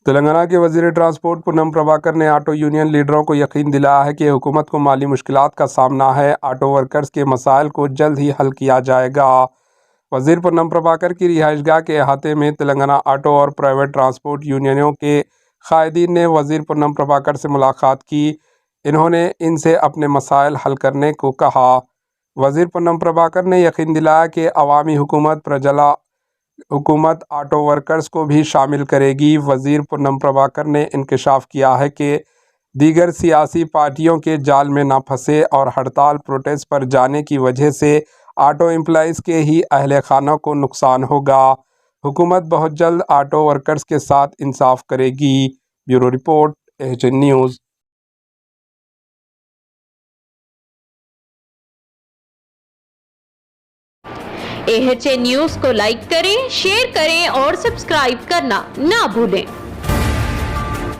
تلنگانہ کے وزیر ٹرانسپورٹ پونم پربھاکر نے آٹو یونین لیڈروں کو یقین دلایا ہے کہ حکومت کو مالی مشکلات کا سامنا ہے، آٹو ورکرز کے مسائل کو جلد ہی حل کیا جائے گا۔ وزیر پونم پربھاکر کی رہائش گاہ کے احاطے میں تلنگانہ آٹو اور پرائیویٹ ٹرانسپورٹ یونینوں کے قائدین نے وزیر پونم پربھاکر سے ملاقات کی۔ انہوں نے ان سے اپنے مسائل حل کرنے کو کہا۔ وزیر پونم پربھاکر نے یقین دلایا کہ عوامی حکومت پرجلا حکومت آٹو ورکرز کو بھی شامل کرے گی۔ وزیر پونم پربھاکر نے انکشاف کیا ہے کہ دیگر سیاسی پارٹیوں کے جال میں نہ پھنسے اور ہڑتال پروٹیسٹ پر جانے کی وجہ سے آٹو امپلائیز کے ہی اہل خانہ کو نقصان ہوگا۔ حکومت بہت جلد آٹو ورکرز کے ساتھ انصاف کرے گی۔ Bureau report, AHN news. AHN news کو لائک کریں، شیئر کریں اور سبسکرائب کرنا نہ بھولیں۔